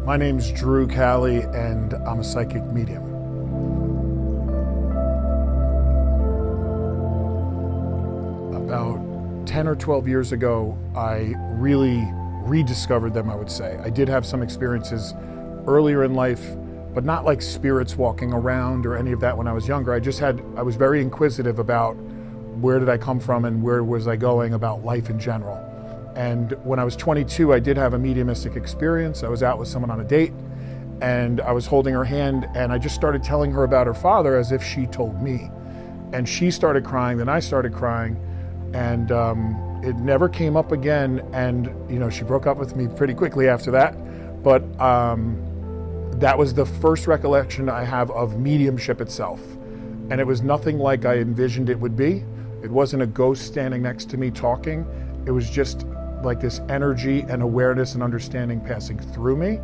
My name's Drew Calley, and I'm a psychic medium. About 10 or 12 years ago, I really rediscovered them, I would say. I did have some experiences earlier in life, but not like spirits walking around or any of that when I was younger. I was very inquisitive about where did I come from and where was I going about life in general. And when I was 22, I did have a mediumistic experience. I was out with someone on a date, and I was holding her hand, and I just started telling her about her father as if she told me. And she started crying, then I started crying, and it never came up again. And she broke up with me pretty quickly after that. But that was the first recollection I have of mediumship itself. And it was nothing like I envisioned it would be. It wasn't a ghost standing next to me talking. It was just like this energy and awareness and understanding passing through me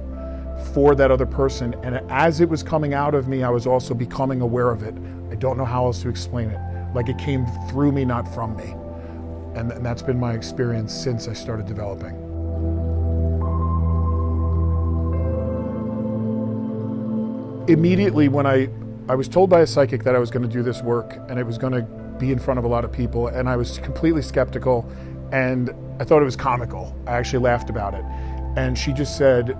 for that other person. And as it was coming out of me, I was also becoming aware of it. I don't know how else to explain it. Like it came through me, not from me. And that's been my experience since I started developing. Immediately when I was told by a psychic that I was going to do this work and it was going to be in front of a lot of people, and I was completely skeptical, and I thought it was comical. I actually laughed about it. And she just said,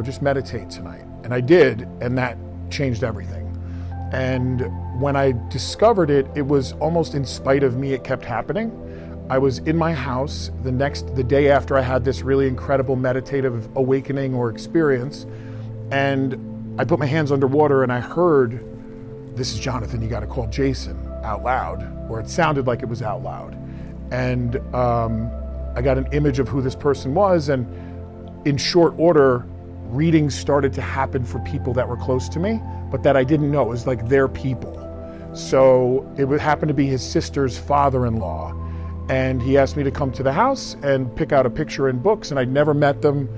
just meditate tonight. And I did, and that changed everything. And when I discovered it, it was almost in spite of me, it kept happening. I was in my house the day after I had this really incredible meditative awakening or experience, and I put my hands underwater and I heard, "This is Jonathan, you gotta call Jason," out loud, or it sounded like it was out loud. And I got an image of who this person was, and in short order, readings started to happen for people that were close to me, but that I didn't know. It was like their people. So it would happen to be his sister's father-in-law, and he asked me to come to the house and pick out a picture in books, and I'd never met them.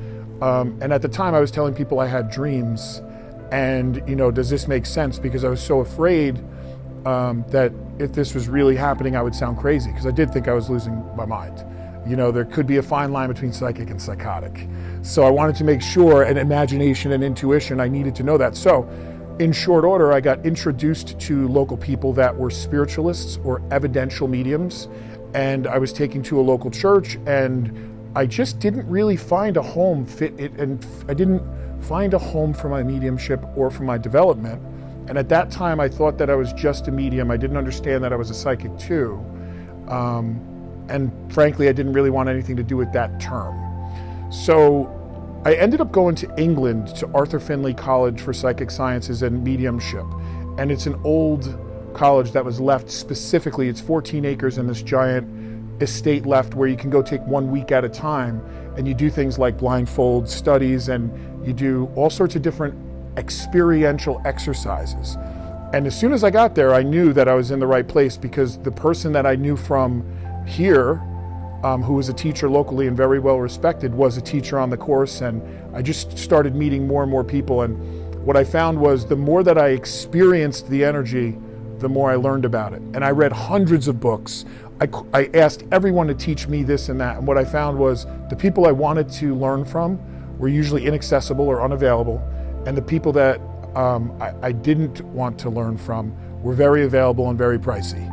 And at the time I was telling people I had dreams, and does this make sense? Because I was so afraid that if this was really happening, I would sound crazy, because I did think I was losing my mind. There could be a fine line between psychic and psychotic. So I wanted to make sure, and imagination and intuition, I needed to know that. So in short order, I got introduced to local people that were spiritualists or evidential mediums, and I was taken to a local church, and I just didn't really find a home and I didn't find a home for my mediumship or for my development. And at that time, I thought that I was just a medium. I didn't understand that I was a psychic too. And frankly, I didn't really want anything to do with that term. So I ended up going to England to Arthur Findlay College for Psychic Sciences and Mediumship. And it's an old college that was left specifically, it's 14 acres in this giant estate left where you can go take 1 week at a time, and you do things like blindfold studies, and you do all sorts of different experiential exercises. And as soon as I got there, I knew that I was in the right place, because the person that I knew from here, who was a teacher locally and very well respected, was a teacher on the course. And I just started meeting more and more people. And what I found was the more that I experienced the energy, the more I learned about it. And I read hundreds of books. I asked everyone to teach me this and that. And what I found was the people I wanted to learn from were usually inaccessible or unavailable. And the people that I didn't want to learn from were very available and very pricey.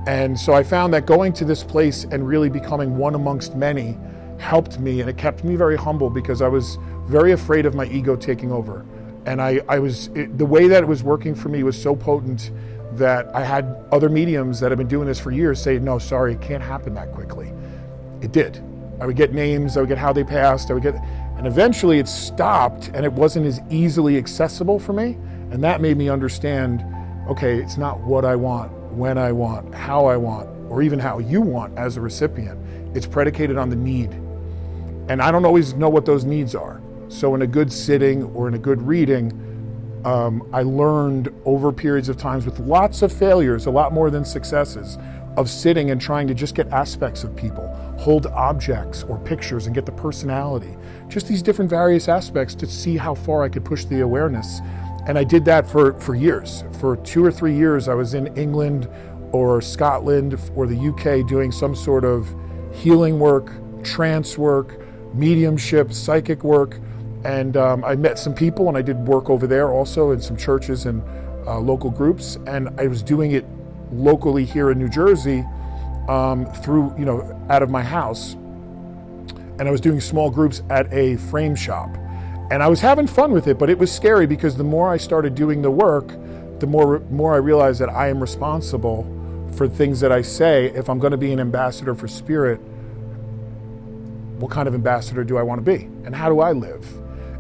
And so I found that going to this place and really becoming one amongst many helped me, and it kept me very humble, because I was very afraid of my ego taking over. And the way that it was working for me was so potent that I had other mediums that have been doing this for years say, "No, sorry, it can't happen that quickly." It did. I would get names, I would get how they passed, and eventually it stopped, and it wasn't as easily accessible for me. And that made me understand, okay, it's not what I want, when I want, how I want, or even how you want as a recipient. It's predicated on the need. And I don't always know what those needs are. So in a good sitting or in a good reading, I learned over periods of times with lots of failures, a lot more than successes, of sitting and trying to just get aspects of people, hold objects or pictures and get the personality, just these different various aspects to see how far I could push the awareness. And I did that for years. For 2 or 3 years, I was in England or Scotland or the UK doing some sort of healing work, trance work, mediumship, psychic work. And I met some people, and I did work over there also in some churches and local groups. And I was doing it locally here in New Jersey through, out of my house. And I was doing small groups at a frame shop. And I was having fun with it, but it was scary because the more I started doing the work, the more I realized that I am responsible for things that I say. If I'm going to be an ambassador for spirit, what kind of ambassador do I want to be? And how do I live?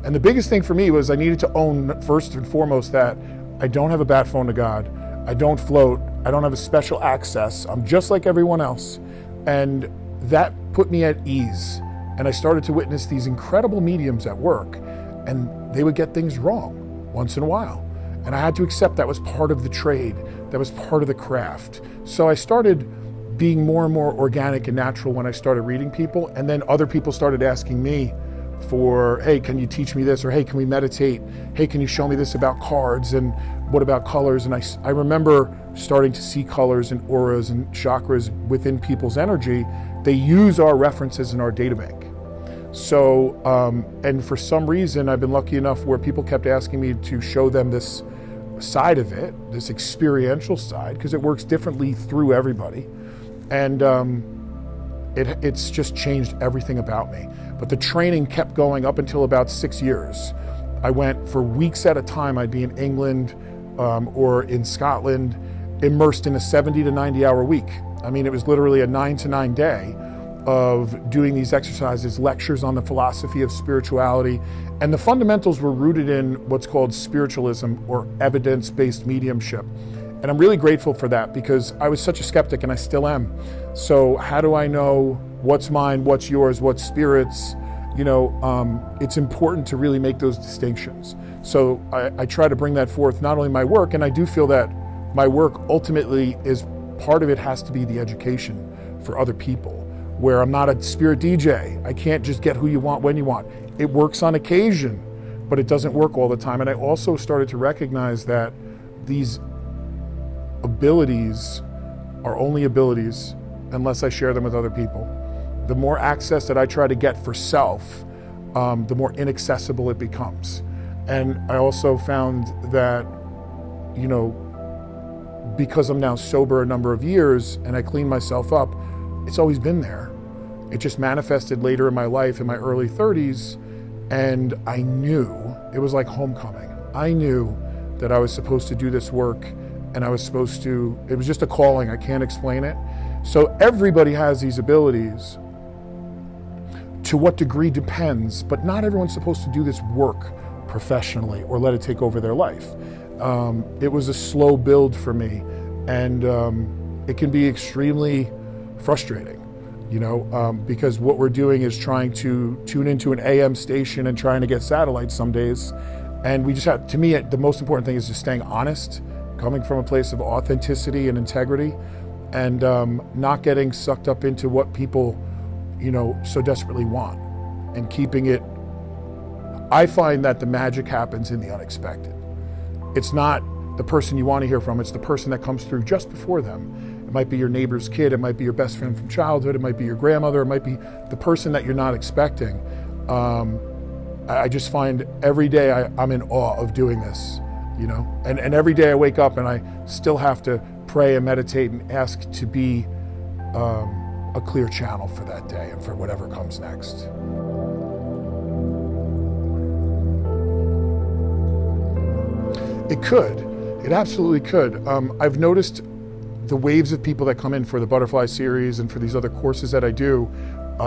And the biggest thing for me was I needed to own, first and foremost, that I don't have a bat phone to God. I don't float. I don't have a special access. I'm just like everyone else. And that put me at ease. And I started to witness these incredible mediums at work, and they would get things wrong once in a while. And I had to accept that was part of the trade, that was part of the craft. So I started being more and more organic and natural when I started reading people, and then other people started asking me for, hey, can you teach me this? Or hey, can we meditate? Hey, can you show me this about cards? And what about colors? And I remember starting to see colors and auras and chakras within people's energy. They use our references in our data bank. So, and for some reason, I've been lucky enough where people kept asking me to show them this side of it, this experiential side, because it works differently through everybody. And it's just changed everything about me. But the training kept going up until about 6 years. I went for weeks at a time. I'd be in England or in Scotland, immersed in a 70 to 90 hour week. I mean, it was literally a 9 to 9 day of doing these exercises, lectures on the philosophy of spirituality. And the fundamentals were rooted in what's called spiritualism or evidence-based mediumship. And I'm really grateful for that because I was such a skeptic, and I still am. So how do I know what's mine, what's yours, what's spirit's? It's important to really make those distinctions. So I try to bring that forth, not only my work, and I do feel that my work ultimately is, part of it has to be the education for other people, where I'm not a spirit DJ. I can't just get who you want when you want. It works on occasion, but it doesn't work all the time. And I also started to recognize that these abilities are only abilities unless I share them with other people. The more access that I try to get for self, the more inaccessible it becomes. And I also found that, because I'm now sober a number of years and I clean myself up, it's always been there. It just manifested later in my life, in my early 30s, and I knew, it was like homecoming. I knew that I was supposed to do this work, and it was just a calling. I can't explain it. So everybody has these abilities. To what degree depends, but not everyone's supposed to do this work professionally or let it take over their life. It was a slow build for me, and it can be extremely frustrating, because what we're doing is trying to tune into an AM station and trying to get satellites some days. And we just have, to me, the most important thing is just staying honest, coming from a place of authenticity and integrity, and not getting sucked up into what people, so desperately want, and keeping it. I find that the magic happens in the unexpected. It's not the person you want to hear from, it's the person that comes through just before them. It might be your neighbor's kid, it might be your best friend from childhood, it might be your grandmother, it might be the person that you're not expecting. I just find every day I'm in awe of doing this, and every day I wake up and I still have to pray and meditate and ask to be a clear channel for that day and for whatever comes next. It could. It absolutely could. I've noticed the waves of people that come in for the Butterfly series and for these other courses that I do,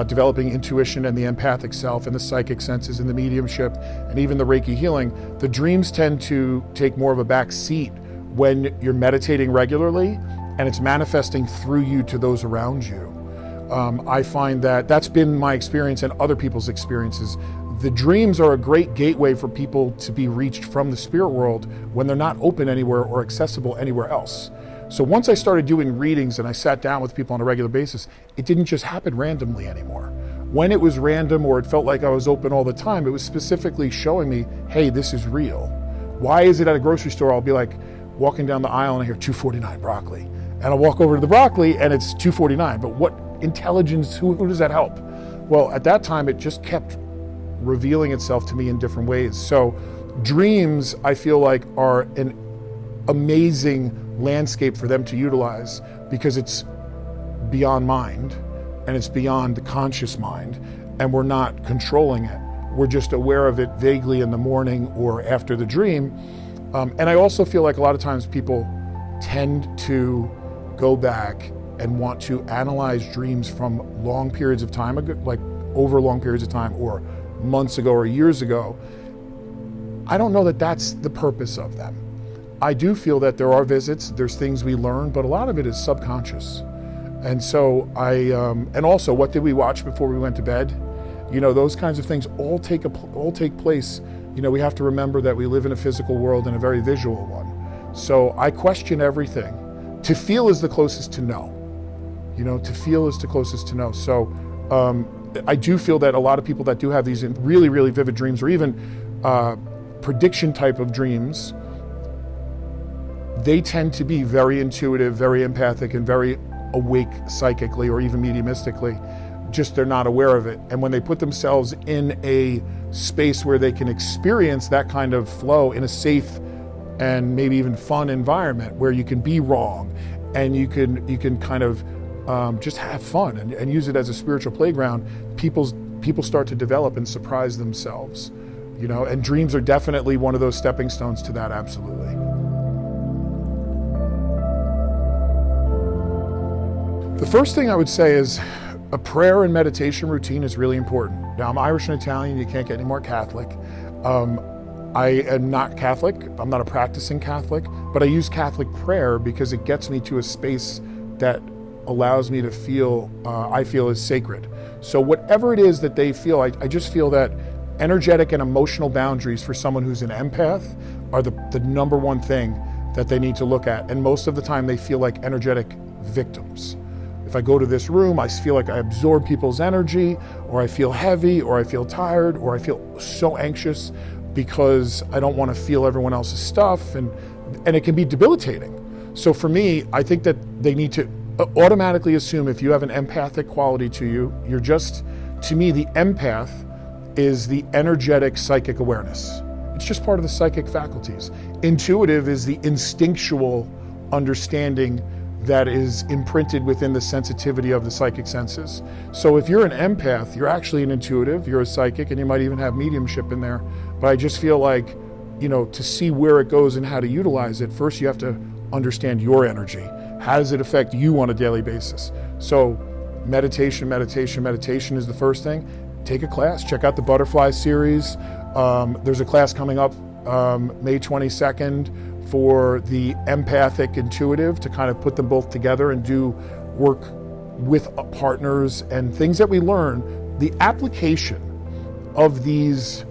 developing intuition and the empathic self and the psychic senses and the mediumship and even the Reiki healing. The dreams tend to take more of a back seat when you're meditating regularly and it's manifesting through you to those around you. I find that that's been my experience and other people's experiences. The dreams are a great gateway for people to be reached from the spirit world when they're not open anywhere or accessible anywhere else. So once I started doing readings and I sat down with people on a regular basis, it didn't just happen randomly anymore. When it was random or it felt like I was open all the time, it was specifically showing me, hey, this is real. Why is it at a grocery store, I'll be like walking down the aisle and I hear $2.49 broccoli. And I'll walk over to the broccoli and it's $2.49. But what intelligence, who does that help? Well, at that time, it just kept revealing itself to me in different ways. So dreams, I feel like, are an amazing landscape for them to utilize because it's beyond mind and it's beyond the conscious mind, and we're not controlling it. We're just aware of it vaguely in the morning or after the dream. And I also feel like a lot of times people tend to go back and want to analyze dreams from long periods of time ago, like over long periods of time, or months ago or years ago. I don't know that that's the purpose of them. I do feel that there are visits, there's things we learn, but a lot of it is subconscious. And so and also, what did we watch before we went to bed? You know, those kinds of things all take place. You know, we have to remember that we live in a physical world and a very visual one. So I question everything. To feel is the closest to know. You know, to feel is the closest to know. So I do feel that a lot of people that do have these really, really vivid dreams, or even prediction type of dreams, they tend to be very intuitive, very empathic, and very awake psychically or even mediumistically. Just they're not aware of it. And when they put themselves in a space where they can experience that kind of flow in a safe and maybe even fun environment where you can be wrong and you can kind of just have fun and use it as a spiritual playground, people start to develop and surprise themselves, you know, and dreams are definitely one of those stepping stones to that, absolutely. The first thing I would say is a prayer and meditation routine is really important. Now, I'm Irish and Italian, you can't get any more Catholic. I am not Catholic, I'm not a practicing Catholic, but I use Catholic prayer because it gets me to a space that allows me to feel, I feel is sacred. So whatever it is that they feel, I just feel that energetic and emotional boundaries for someone who's an empath are the number one thing that they need to look at. And most of the time they feel like energetic victims. If I go to this room, I feel like I absorb people's energy, or I feel heavy, or I feel tired, or I feel so anxious because I don't want to feel everyone else's stuff, and it can be debilitating. So for me, I think that they need to automatically assume if you have an empathic quality to you, you're just, to me, the empath is the energetic psychic awareness. It's just part of the psychic faculties. Intuitive is the instinctual understanding that is imprinted within the sensitivity of the psychic senses. So if you're an empath, you're actually an intuitive, you're a psychic, and you might even have mediumship in there. But I just feel like, you know, to see where it goes and how to utilize it, first you have to understand your energy. How does it affect you on a daily basis? So meditation is the first thing. Take a class, check out the Butterfly series. There's a class coming up May 22nd for the empathic intuitive, to kind of put them both together and do work with partners and things that we learn. The application of these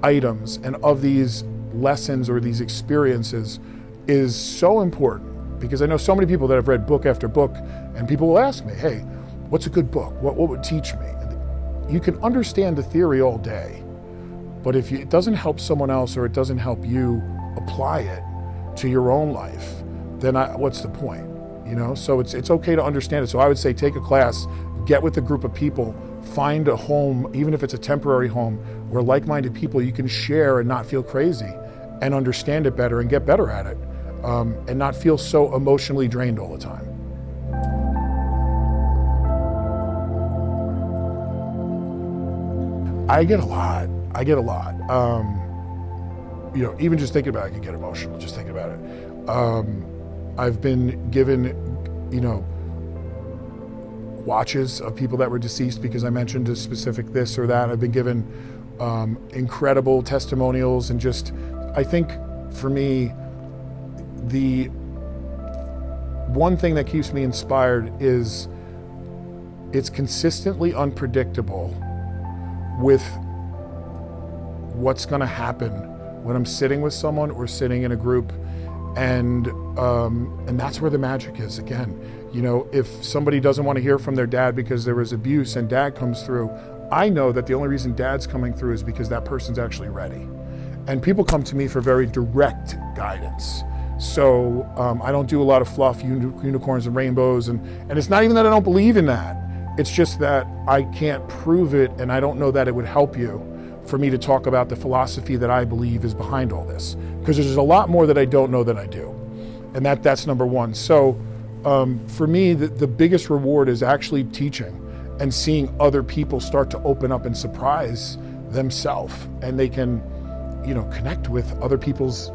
items and of these lessons or these experiences is so important, because I know so many people that have read book after book, and people will ask me, hey, what's a good book? What would teach me? And you can understand the theory all day, but if it doesn't help someone else or it doesn't help you apply it to your own life, then what's the point? You know, so it's okay to understand it. So I would say take a class, get with a group of people, find a home, even if it's a temporary home, where like-minded people you can share and not feel crazy and understand it better and get better at it, and not feel so emotionally drained all the time. I get a lot. You know, even just thinking about it, I can get emotional just thinking about it. I've been given, you know, watches of people that were deceased because I mentioned a specific this or that. I've been given incredible testimonials, and just, I think for me, the one thing that keeps me inspired is it's consistently unpredictable with what's going to happen when I'm sitting with someone or sitting in a group, and that's where the magic is. Again, you know, if somebody doesn't want to hear from their dad because there was abuse and dad comes through, I know that the only reason dad's coming through is because that person's actually ready. And people come to me for very direct guidance. So I don't do a lot of fluff, unicorns and rainbows, and it's not even that I don't believe in that. It's just that I can't prove it, and I don't know that it would help you for me to talk about the philosophy that I believe is behind all this, because there's a lot more that I don't know than I do, and that's number one. So for me, the biggest reward is actually teaching and seeing other people start to open up and surprise themselves, and they can, connect with other people's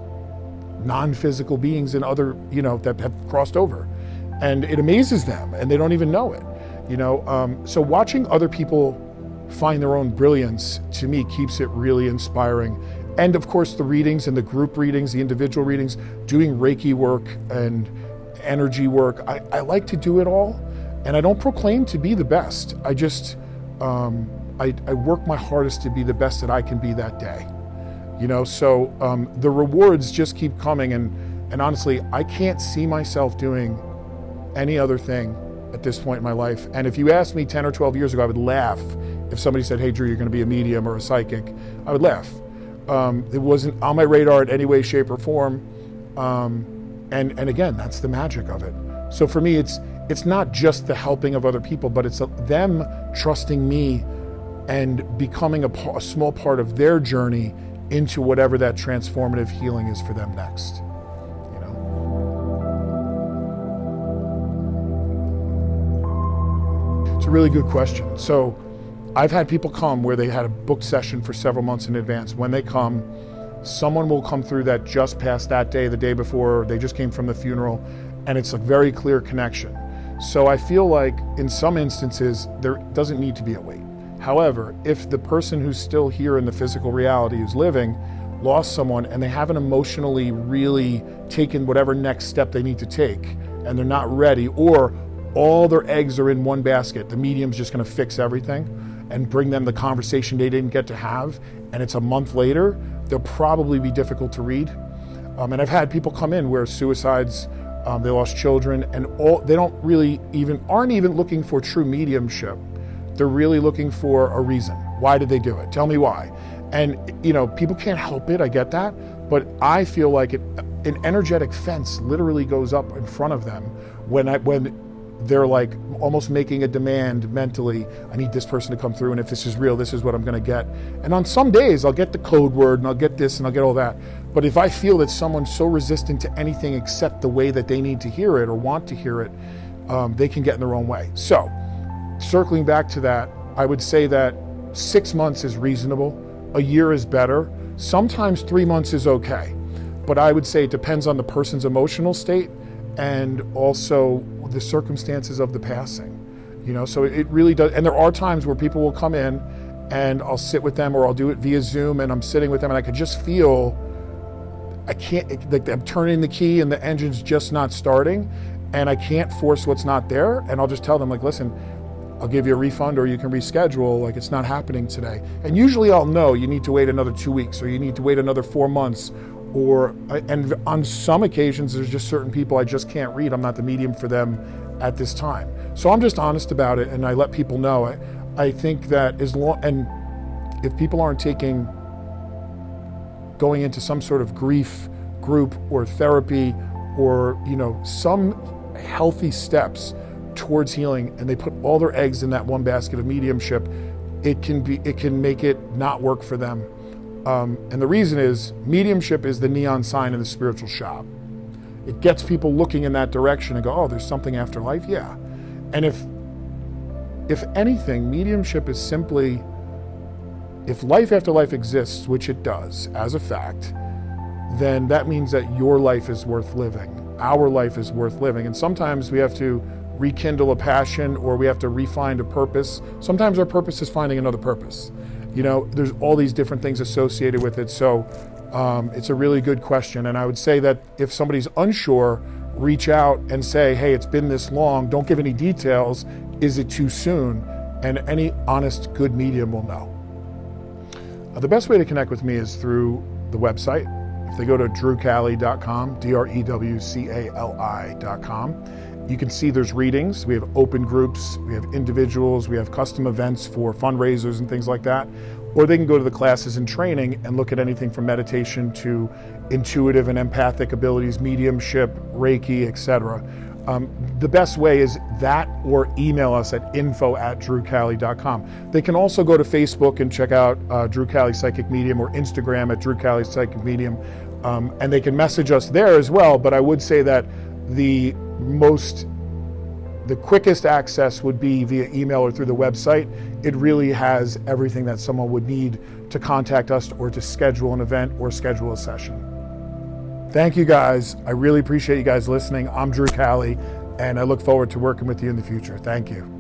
non-physical beings and other, that have crossed over, and it amazes them, and they don't even know it. So watching other people find their own brilliance, to me, keeps it really inspiring. And of course, the readings and the group readings, the individual readings, doing Reiki work and energy work, I like to do it all, and I don't proclaim to be the best. I just, I work my hardest to be the best that I can be that day. So the rewards just keep coming, and honestly, I can't see myself doing any other thing at this point in my life. And if you asked me 10 or 12 years ago, I would laugh if somebody said, hey Drew, you're going to be a medium or a psychic. I would laugh. It wasn't on my radar in any way, shape, or form. And again, that's the magic of it. So for me, it's not just the helping of other people, but it's them trusting me and becoming a small part of their journey into whatever that transformative healing is for them next. It's a really good question. So I've had people come where they had a booked session for several months in advance. When they come, someone will come through that just past that day, the day before, or they just came from the funeral, and it's a very clear connection. So I feel like in some instances, there doesn't need to be a wait. However, if the person who's still here in the physical reality, who's living, lost someone and they haven't emotionally really taken whatever next step they need to take, and they're not ready, or all their eggs are in one basket, the medium's just gonna fix everything and bring them the conversation they didn't get to have, and it's a month later, they'll probably be difficult to read. And I've had people come in where suicides, they lost children, and they aren't even looking for true mediumship. They're really looking for a reason. Why did they do it? Tell me why. And people can't help it, I get that, but I feel like an energetic fence literally goes up in front of them when they're like almost making a demand mentally. I need this person to come through, and if this is real, this is what I'm gonna get. And on some days, I'll get the code word, and I'll get this, and I'll get all that. But if I feel that someone's so resistant to anything except the way that they need to hear it or want to hear it, they can get in their own way. So, circling back to that, I would say that 6 months is reasonable, a year is better, sometimes 3 months is okay. But I would say it depends on the person's emotional state and also the circumstances of the passing. So it really does. And there are times where people will come in and I'll sit with them, or I'll do it via Zoom, and I'm sitting with them and I could just feel, I'm turning the key and the engine's just not starting, and I can't force what's not there. And I'll just tell them, like, listen, I'll give you a refund, or you can reschedule, like, it's not happening today. And usually I'll know you need to wait another 2 weeks, or you need to wait another 4 months, and on some occasions, there's just certain people I just can't read. I'm not the medium for them at this time. So I'm just honest about it, and I let people know. I think that and if people aren't going into some sort of grief group or therapy, or some healthy steps towards healing, and they put all their eggs in that one basket of mediumship, it can make it not work for them. And the reason is, mediumship is the neon sign in the spiritual shop. It gets people looking in that direction and go, oh, there's something after life? Yeah. And if anything, mediumship is simply, if life after life exists, which it does as a fact, then that means that your life is worth living. Our life is worth living. And sometimes we have to rekindle a passion, or we have to refine a purpose. Sometimes our purpose is finding another purpose. There's all these different things associated with it. So it's a really good question. And I would say that if somebody's unsure, reach out and say, hey, it's been this long, don't give any details. Is it too soon? And any honest, good medium will know. The best way to connect with me is through the website. If they go to drewcali.com, drewcali.com, you can see there's readings. We have open groups, we have individuals, we have custom events for fundraisers and things like that. Or they can go to the classes and training and look at anything from meditation to intuitive and empathic abilities, mediumship, Reiki, etc. the best way is that, or email us at info@drewcali.com. They can also go to Facebook and check out Drew Cali Psychic Medium, or Instagram at Drew Cali Psychic Medium, and they can message us there as well. But I would say that the quickest access would be via email or through the website. It really has everything that someone would need to contact us or to schedule an event or schedule a session. Thank you guys. I really appreciate you guys listening. I'm Drew Cali, and I look forward to working with you in the future. Thank you.